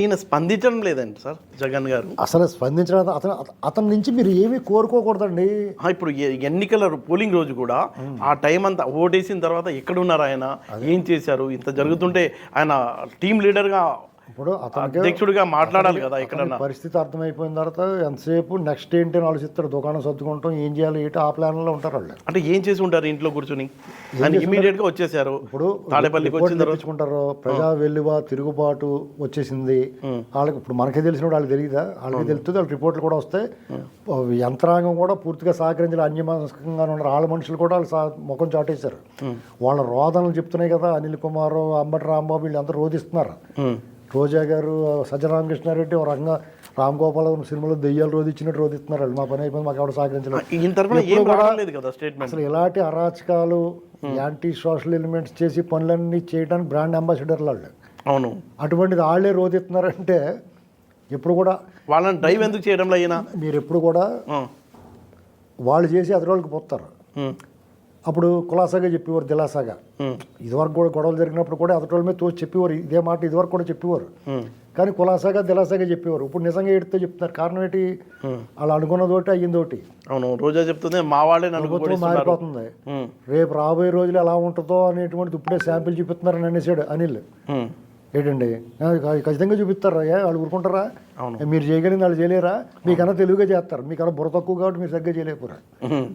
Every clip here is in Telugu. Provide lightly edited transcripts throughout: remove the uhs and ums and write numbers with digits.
ఈయన స్పందించడం లేదండి సార్ జగన్ గారు. అసలు స్పందించడం అతని నుంచి మీరు ఏమీ కోరుకోకూడదండి. ఇప్పుడు ఎన్నికల పోలింగ్ రోజు కూడా ఆ టైం అంతా ఓటేసిన తర్వాత ఎక్కడున్నారు ఆయన, ఏం చేశారు, ఇంత జరుగుతుంటే ఆయన టీం లీడర్గా ఇప్పుడు అధ్యక్షుడిగా మాట్లాడాలి కదా. ఇక్కడ పరిస్థితి అర్థమైపోయిన తర్వాత ఎంతసేపు నెక్స్ట్ ఏంటి అని ఆలోచిస్తారు. దుకాణం సర్దుకుంటాం, ఏం చేయాలి ఏంటి ఆ ప్లాన్లో ఉంటారు వాళ్ళు. అంటే ఏం చేసి ఉంటారు ఇంట్లో కూర్చొని, ఇమీడియట్ గా వచ్చేసారు. ఇప్పుడు తాడేపల్లికి తెచ్చుకుంటారు, ప్రజా వెల్లువ తిరుగుబాటు వచ్చేసింది వాళ్ళకి. ఇప్పుడు మనకే తెలిసిన వాళ్ళకి తెలియదా? వాళ్ళకి తెలుస్తుంది. వాళ్ళ రిపోర్ట్లు కూడా వస్తాయి. యంత్రాంగం కూడా పూర్తిగా సహకరించాలి. అన్యమనస్కంగా ఉన్నారు వాళ్ళ మనుషులు కూడా వాళ్ళు ముఖం చాటేశారు. వాళ్ళ రోదనలు చెప్తున్నాయి కదా. అనిల్ కుమార్, అంబటి రాంబాబు వీళ్ళంతా రోధిస్తున్నారు. రోజా గారు, సజ్జరామకృష్ణారెడ్డి ఒక రకంగా రామ్ గోపాల్ సినిమాలో దెయ్యాలు రోధించినట్టు రోధిస్తున్నారు. మా పని అయిపోయింది, మాకు ఎవరు సహకరించలేదు. అసలు ఇలాంటి అరాచకాలు, యాంటీ సోషల్ ఎలిమెంట్స్ చేసి పనులన్నీ చేయడానికి బ్రాండ్ అంబాసిడర్లు వాళ్ళు. అవును, అటువంటిది వాళ్ళే రోధిస్తున్నారంటే ఎప్పుడు కూడా వాళ్ళని డ్రైవ్ ఎందుకు చేయడంలో అయినా మీరు ఎప్పుడు కూడా వాళ్ళు చేసి అతడికి పోతారు. అప్పుడు కులాసాగా చెప్పేవారు, దిలాసాగా. ఇదివరకు కూడా గొడవలు జరిగినప్పుడు కూడా అతడి మీద తోచి చెప్పేవారు. ఇదే మాట ఇదివరకు కూడా చెప్పేవారు, కానీ కులాసాగా దిలాసాగా చెప్పేవారు. ఇప్పుడు నిజంగా ఏడితే చెప్తున్నారు. కారణం ఏంటి? వాళ్ళు అనుకున్నదోటి అయ్యిందోటి. అవును, రోజా చెప్తుంది మా వాళ్ళే మారిపోతుంది. రేపు రాబోయే రోజులు ఎలా ఉంటుందో అనేటువంటిది ఇప్పుడే శాంపిల్ చూపిస్తున్నారని అనేసాడు అనిల్. ఏంటండి ఖచ్చితంగా చూపిస్తారా? వాళ్ళు ఊరుకుంటారా? మీరు చేయగలిగింది వాళ్ళు చేయలేరా? మీకన్నా తెలుగుగా చేస్తారు. మీకన్నా బుర్ర తక్కువ కాబట్టి మీరు సరిగ్గా చేయలేకపోరా.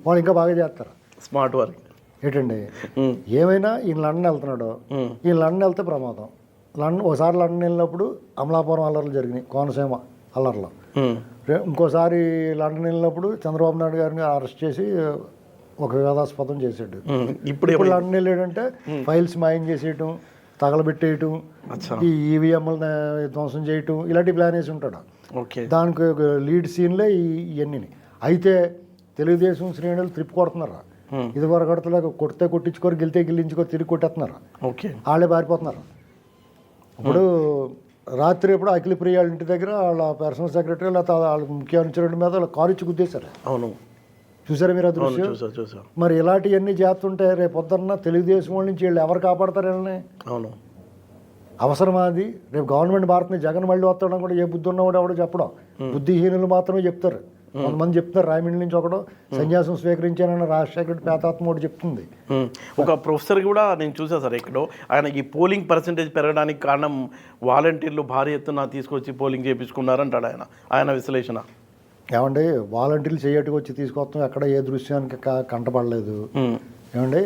వాళ్ళు ఇంకా బాగా చేస్తారు. స్మార్ట్ వర్క్ ఏంటండి. ఏమైనా ఈయన లండన్ వెళ్తున్నాడు. ఈయన లండన్ వెళ్తే ప్రమాదం. ఒకసారి లండన్ వెళ్ళినప్పుడు అమలాపురం అల్లర్లు జరిగినాయి, కోనసీమ అల్లర్లు. ఇంకోసారి లండన్ వెళ్ళినప్పుడు చంద్రబాబు నాయుడు గారిని అరెస్ట్ చేసి ఒక వివాదాస్పదం చేసాడు. ఇప్పుడు లండన్ వెళ్ళాడంటే ఫైల్స్ మాయం చేసేయటం, తగలబెట్టేయటం, ఈ ఈవీఎంలను ధ్వంసం చేయటం, ఇలాంటి ప్లాన్ వేసి ఉంటాడు. దానికి లీడ్ సీన్లే ఇవన్నీ. అయితే తెలుగుదేశం శ్రేణులు త్రిప్పి కొడుతున్నారు. ఇది వరకు కడతలేక కొడితే కొట్టించుకోరు, గెలితే గెలించుకోరు, తిరిగి కొట్టేస్తున్నారు. వాళ్ళే పారిపోతున్నారు. ఇప్పుడు రాత్రి ఎప్పుడు అఖిల ప్రియ ఇంటి దగ్గర వాళ్ళ పర్సనల్ సెక్రటరీ వాళ్ళ ముఖ్య అనుచరుడి మీద వాళ్ళ కారు ఇచ్చి గుద్దేశారు. అవును, చూసారా మీరు అదృశ్యం? మరి ఇలాంటివన్నీ చేస్తుంటే రేపు పొద్దున్న తెలుగుదేశం వాళ్ళ నుంచి వీళ్ళు ఎవరు కాపాడతారు వీళ్ళని? అవును, అవసరమా అది? రేపు గవర్నమెంట్ భారత్ని జగన్ మళ్ళీ వస్తాడని కూడా ఏ బుద్ధి ఉన్నవాడు ఎవడో చెప్పడం. బుద్ధిహీనులు మాత్రమే చెప్తారు. కొంతమంది చెప్తారు రాయమండ్రి నుంచి ఒకడు సన్యాసం స్వీకరించానని రాజశేఖర్ పేతాత్మ ఒకటి చెప్తుంది. ఒక ప్రొఫెసర్ కూడా నేను చూసా సార్ ఎక్కడో, ఆయన ఈ పోలింగ్ పర్సంటేజ్ పెరగడానికి కారణం వాలంటీర్లు భారీ ఎత్తున తీసుకొచ్చి పోలింగ్ చేయించుకున్నారంటాడు ఆయన విశ్లేషణ. ఏమండి, వాలంటీర్లు చేయట్టుకు వచ్చి తీసుకొస్తాం, ఎక్కడ ఏ దృశ్యానికి కంటపడలేదు. ఏమండి,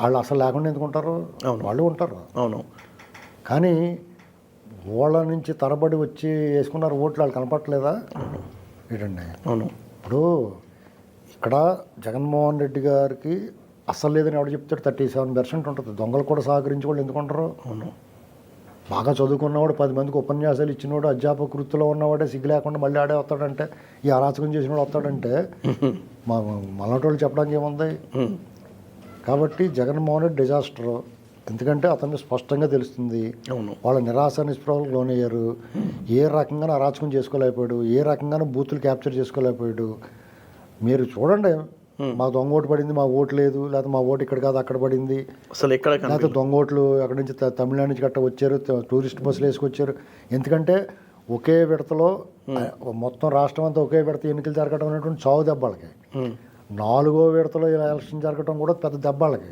వాళ్ళు అసలు లేకుండా ఎందుకుంటారు? వాళ్ళు ఉంటారు. అవును, కానీ వాళ్ళ నుంచి తరబడి వచ్చి వేసుకున్నారు ఓట్లు, వాళ్ళు కనపడలేదా? ఏంటండి, అవును. ఇప్పుడు ఇక్కడ జగన్మోహన్ రెడ్డి గారికి అస్సలు లేదని ఎవడు చెప్తాడు? 37% ఉంటుంది. దొంగలు కూడా సహకరించి వాళ్ళు ఎందుకుంటారు? అవును, బాగా చదువుకున్నవాడు, 10 మందికి ఉపన్యాసాలు ఇచ్చినవాడు, అధ్యాపక వృత్తిలో ఉన్నవాడే సిగ్గు లేకుండా మళ్ళీ ఆడే వస్తాడంటే, ఈ అరాచకం చేసినవాడు వస్తాడంటే మళ్ళీ చెప్పడానికి ఏముంది? కాబట్టి జగన్మోహన్ రెడ్డి డిజాస్టరు. ఎందుకంటే అతన్ని స్పష్టంగా తెలుస్తుంది వాళ్ళ నిరాశ నిస్పృహలకు లోనయ్యారు. ఏ రకంగా అరాచకం చేసుకోలేకపోయాడు, ఏ రకంగా బూతులు క్యాప్చర్ చేసుకోలేకపోయాడు. మీరు చూడండి, మా దొంగ ఓటు పడింది, మా ఓటు లేదు, లేకపోతే మా ఓటు ఇక్కడ కాదు అక్కడ పడింది, అసలు ఎక్కడ లేకపోతే దొంగ ఓట్లు అక్కడి నుంచి తమిళనాడు నుంచి గట్ట వచ్చారు, టూరిస్ట్ బస్సులు వేసుకొచ్చారు. ఎందుకంటే ఒకే విడతలో మొత్తం రాష్ట్రం అంతా ఒకే విడత ఎన్నికలు జరగడం అనేటువంటి చావు దెబ్బలకి, 4వ విడతలో ఎలక్షన్ జరగడం కూడా పెద్ద దెబ్బలకి.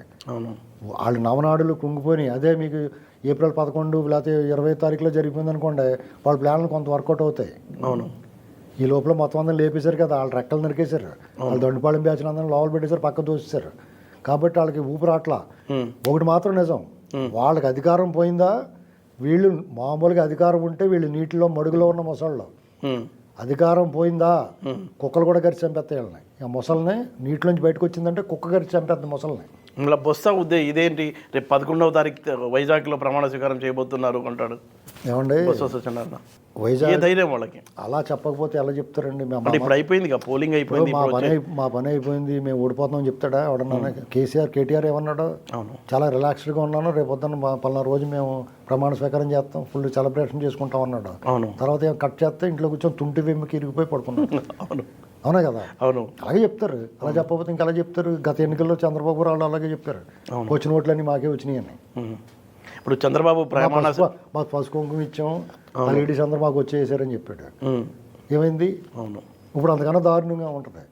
వాళ్ళు నవనాడులు కుంగిపోయి, అదే మీకు ఏప్రిల్ 11 లేకపోతే 20 తారీఖులో జరిగిపోయింది అనుకోండి, వాళ్ళ ప్లాన్లు కొంత వర్కౌట్ అవుతాయి. అవును, ఈ లోపల మొత్తం అందరూ లేపేశారు కదా, వాళ్ళు రెక్కలు నరికేశారు, వాళ్ళు దండుపాళెం బ్యాచ్లు అందరూ లోపల పెట్టేశారు, పక్క దోసేశారు. కాబట్టి వాళ్ళకి ఊపిరాట్లా. ఒకటి మాత్రం నిజం, వాళ్ళకి అధికారం పోయిందా? వీళ్ళు మామూలుగా అధికారం ఉంటే వీళ్ళు నీటిలో మడుగులో ఉన్న మొసళ్ళు, అధికారం పోయిందా కుక్కలు కూడా గరిచి చంపేస్తాయి వాళ్ళని. ఆ మొసల్ని నీటిలోంచి బయటకు వచ్చిందంటే కుక్క గరిచి చంపేస్తుంది మొసల్ని. ఇలా బొత్స ఇదేంటి రేపు 11వ తారీఖు వైజాగ్లో ప్రమాణ స్వీకారం చేయబోతున్నారు అంటాడు. ఏమండి, వైజాగ్ ధైర్యం వాళ్ళకి అలా చెప్పకపోతే ఎలా చెప్తారండి? ఇప్పుడు అయిపోయింది, పోలింగ్ అయిపోయింది, మా పని అయిపోయింది, మేము ఓడిపోతామని చెప్తాడా ఎవడన్నా? కేటీఆర్ ఏమన్నాడు? చాలా రిలాక్స్డ్గా ఉన్నాను, రేపు పొద్దున్న పలానా రోజు మేము ప్రమాణ స్వీకారం చేస్తాం, ఫుల్ సెలబ్రేషన్ చేసుకుంటాం అన్నాడు. తర్వాత ఏం కట్ చేస్తే ఇంట్లో కూర్చొని తుంటి వెమ్మికి ఇరిగిపోయి పడుకున్నాడు. అవునా కదా? అవును, అలాగే చెప్తారు. అలా చెప్పకపోతే ఇంకా అలా చెప్తారు. గత ఎన్నికల్లో చంద్రబాబు వాళ్ళు అలాగే చెప్పారు, వచ్చిన ఓట్లన్నీ మాకే వచ్చినాయి అని. ఇప్పుడు చంద్రబాబు మాకు పసుపు కుంకుమ ఇచ్చాం, ఆ లేడీస్ అందరూ మాకు వచ్చేసారని చెప్పాడు. ఉమ్. ఏమైంది? అవును. ఇప్పుడు అంతకన్నా దారుణంగా ఉంటుంది.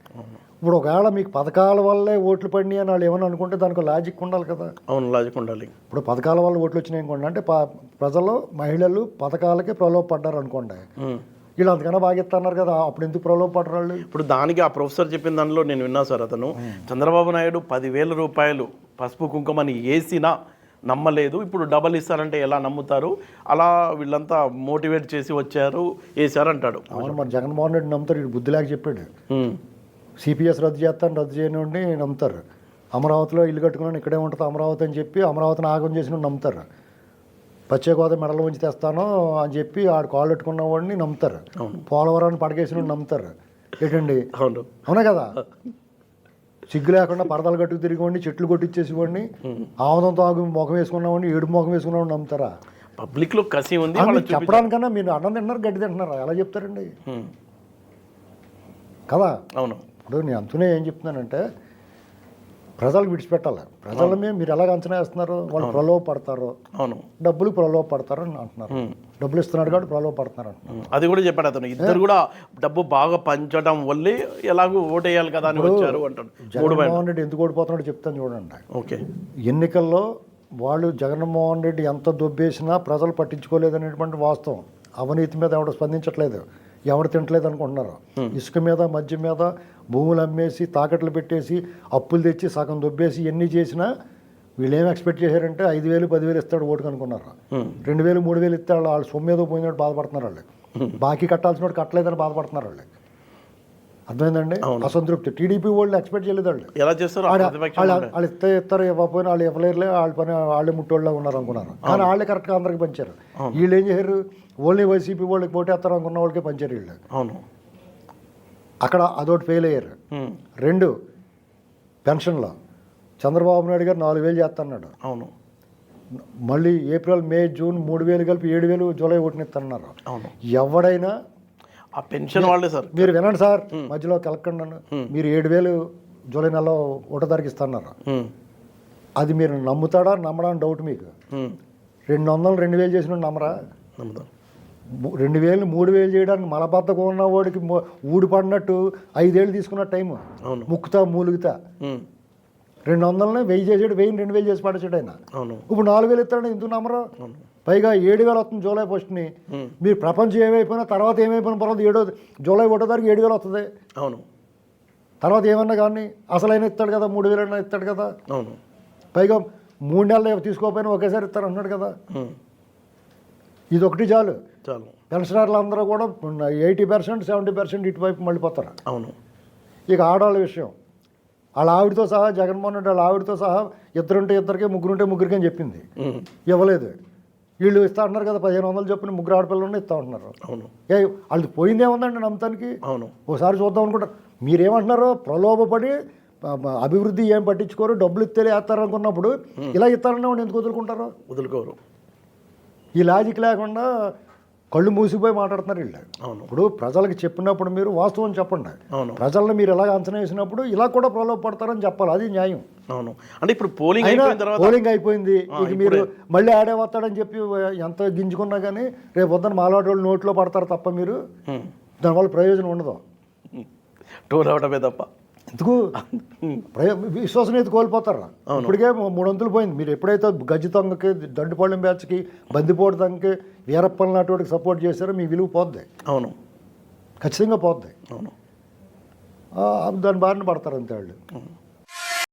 ఇప్పుడు ఒకవేళ మీకు పథకాల వల్లే ఓట్లు పడినాయి అని వాళ్ళు ఏమని అనుకుంటే దానికి లాజిక్ ఉండాలి కదా. అవును, లాజిక్ ఉండాలి. ఇప్పుడు పథకాల వల్ల ఓట్లు వచ్చినాయి అనుకోండి, అంటే ప్రజలు మహిళలు పథకాలకే ప్రలోభపడ్డారు అనుకోండి, వీళ్ళు అంతకన్నా బాగా ఇస్తున్నారు కదా, అప్పుడు ఎందుకు ప్రలోభపడ్డారు వాళ్ళు? ఇప్పుడు దానికి ఆ ప్రొఫెసర్ చెప్పిన దానిలో నేను విన్నా సార్, అతను చంద్రబాబు నాయుడు 10,000 రూపాయలు పసుపు కుంకుమని వేసినా నమ్మలేదు, ఇప్పుడు డబల్ ఇస్తారంటే ఎలా నమ్ముతారు, అలా వీళ్ళంతా మోటివేట్ చేసి వచ్చారు వేసారంటాడు. అవును, మరి జగన్మోహన్ రెడ్డి నమ్ముతారు, ఇటు బుద్ధి లేక చెప్పాడు. సిపిఎస్ రద్దు చేస్తాను, రద్దు చేయనివ్వండి నమ్ముతారు. అమరావతిలో ఇల్లు కట్టుకున్నాను, ఇక్కడే ఉంటుంది అమరావతి అని చెప్పి అమరావతిని ఆగం చేసిన నమ్ముతారు. ప్రత్యేక హోదా మెడల ఉంచి తెస్తాను అని చెప్పి ఆడు కాళ్ళు పెట్టుకున్న వాడిని నమ్ముతారు. పోలవరాన్ని పడకేసిన నమ్ముతారు. ఏంటండి? అవును, అవునా కదా? సిగ్గు లేకుండా పరదాలు కట్టుకు తిరిగివ్వండి, చెట్లు కొట్టించేసివ్వండి, ఆముదంతో ఆగు ముఖం వేసుకున్నామండి, ఏడు ముఖం వేసుకున్నామని నమ్ముతారా? పబ్లిక్లో కసి ఉంది చెప్పడానికన్నా మీరు అన్నం తింటున్నారు, గడ్డి తింటున్నారా? ఎలా చెప్తారండి కదా? అవును. ఇప్పుడు నేను అంతనే ఏం చెప్తున్నానంటే, ప్రజలకు విడిచిపెట్టాలి. ప్రజల మీద మీరు ఎలాగ అంచనా వేస్తున్నారు? వాళ్ళు ప్రలోభపడతారు, అవును, డబ్బులు ప్రలోభపడతారు అని అంటున్నారు. డబ్బులు ఇస్తున్నాడు కాబట్టి ప్రలోభపడతారు అంటున్నారు. అది కూడా చెప్పాడు అతను. ఇద్దరు కూడా డబ్బు బాగా పంచడం వల్లే ఎలాగో ఓటేయాలి కదా అని వచ్చారు అంటాడు. జగన్మోహన్ రెడ్డి ఎందుకు ఓడిపోతున్నాడో చెప్తాను చూడండి. ఓకే, ఎన్నికల్లో వాళ్ళు జగన్మోహన్ రెడ్డి ఎంత దొబ్బేసినా ప్రజలు పట్టించుకోలేదనేటువంటి వాస్తవం. అవినీతి మీద ఎవడు స్పందించట్లేదు, ఎవడు తింటలేదు అనుకుంటున్నారు. ఇసుక మీద, మద్యం మీద భూములు అమ్మేసి తాకట్లు పెట్టేసి అప్పులు తెచ్చి సగం దొబ్బేసి ఎన్ని చేసినా వీళ్ళు ఏం ఎక్స్పెక్ట్ చేశారంటే 5,000 10,000 ఇస్తాడు ఓటుకు అనుకున్నారు. 2,000 3,000 ఇస్తాడు, వాళ్ళు సొమ్ము ఏదో పోయినట్టు బాధపడుతున్నారు. వాళ్ళు బాకీ కట్టాల్సిన వాడు కట్టలేదని బాధపడుతున్నారు. వాళ్ళు అర్థమైందండి. అసంతృప్తి. టీడీపీ వాళ్ళు ఎక్స్పెక్ట్ చేయలేదు. వాళ్ళు ఎలా చేస్తారు? వాళ్ళు ఇస్తారు, ఇవ్వకపోయినా వాళ్ళు ఇవ్వలేరులే, వాళ్ళ పని వాళ్ళే ముట్టోళ్ళ ఉన్నారు అనుకున్నారు. కానీ వాళ్ళే కరెక్ట్గా అందరికి పంచారు. వీళ్ళు ఏం చేశారు? ఓన్లీ వైసీపీ వాళ్ళకి పోటేస్తారు అనుకున్న వాళ్ళకే పంచారు వీళ్ళు. అవును, అక్కడ అదొకటి ఫెయిల్ అయ్యారు. 2 పెన్షన్లో చంద్రబాబు నాయుడు గారు 4,000 చేస్తున్నాడు. అవును, మళ్ళీ ఏప్రిల్ మే జూన్ 3,000 కలిపి 7,000 జూలై ఒకటినిస్తున్నారు. అవును. ఎవడైనా ఆ పెన్షన్ వాళ్ళే సార్. మీరు వినండి సార్, మధ్యలో కలకండి నన్ను. మీరు 7,000 జూలై నెలలో ఒకటో తారీఖు ఇస్తున్నారు. అది మీరు నమ్ముతాడా? నమ్మడానికి డౌట్ మీకు. 200 2,000 చేసిన నమ్మరా? 2,000 3,000 చేయడానికి మలబద్ధకం ఉన్న వాడికి ఊడి పడినట్టు 5 ఏళ్ళు తీసుకున్న టైము. ముక్కుతా మూలుగుతా 200 1000 చేసాడు, 1000 2,000 చేసి పడేసాడు ఆయన. ఇప్పుడు 4,000 ఇస్తాడని ఎందుకు నమ్మరు? పైగా 7,000 వస్తుంది జూలై 1ని. మీరు ప్రపంచం ఏమైపోయినా తర్వాత ఏమైపోయిన పర్వాలేదు, జూలై 1వ తారీఖు 7,000 వస్తుంది. అవును, తర్వాత ఏమన్నా కానీ అసలైనా ఇస్తాడు కదా, 3,000 అయినా ఇస్తాడు కదా. అవును. పైగా 3 నెలలు తీసుకోకపోయినా ఒకేసారి ఇస్తారు అన్నాడు కదా. ఇది ఒకటి చాలు. పెన్షనర్లు అందరూ కూడా 80% 70% ఇటువైపు మళ్ళీపోతారు. అవును. ఇక ఆడవాళ్ళ విషయం, వాళ్ళ ఆవిడతో సహా జగన్మోహన్ రెడ్డి వాళ్ళ ఆవిడతో సహా 2 ఇద్దరికి, 3 ముగ్గురికి అని చెప్పింది. ఇవ్వలేదు. వీళ్ళు ఇస్తా అంటున్నారు కదా, 1,500 చొప్పున 3 ఆడపిల్లలు ఇస్తా ఉంటున్నారు. అవును. వాళ్ళది పోయిందేముందండి నమ్మటానికి? అవును. ఒకసారి చూద్దాం అనుకుంటారు. మీరేమంటున్నారు? ప్రలోభపడి అభివృద్ధి ఏం పట్టించుకోరు, డబ్బులు ఇస్తే వేస్తారు అనుకున్నప్పుడు ఇలా ఇస్తారన్న వాడు ఎందుకు వదులుకోరు? ఈ లాజిక్ లేకుండా కళ్ళు మూసిపోయి మాట్లాడుతున్నారు వీళ్ళు. ఇప్పుడు ప్రజలకు చెప్పినప్పుడు మీరు వాస్తవం చెప్పండి. ప్రజలను మీరు ఎలాగ అంచనా వేసినప్పుడు ఇలా కూడా ప్రలోభపడతారని చెప్పాలి. అది న్యాయం. అవును. అంటే ఇప్పుడు పోలింగ్ అయిపోయింది, ఇక మీరు మళ్ళీ ఆడే వస్తాడని చెప్పి ఎంత గింజుకున్నా కానీ రేపు వద్దని మాలాడు వాళ్ళు నోట్లో పడతారు తప్ప మీరు దానివల్ల ప్రయోజనం ఉండదు. టోల్ అవడమే తప్ప ఎందుకు విశ్వసనీయత కోల్పోతారా? ఇప్పటికే 300 పోయింది. మీరు ఎప్పుడైతే గజ్జి దొంగకి, దండుపాళెం బ్యాచ్కి, బందిపోటు దొంగకి, వీరప్పన్ లాంటి వాడికి సపోర్ట్ చేశారో మీ విలువ పోద్ది. అవును, ఖచ్చితంగా పోద్ది. అవును. దాని బారిన పడతారు అంతే వాళ్ళు.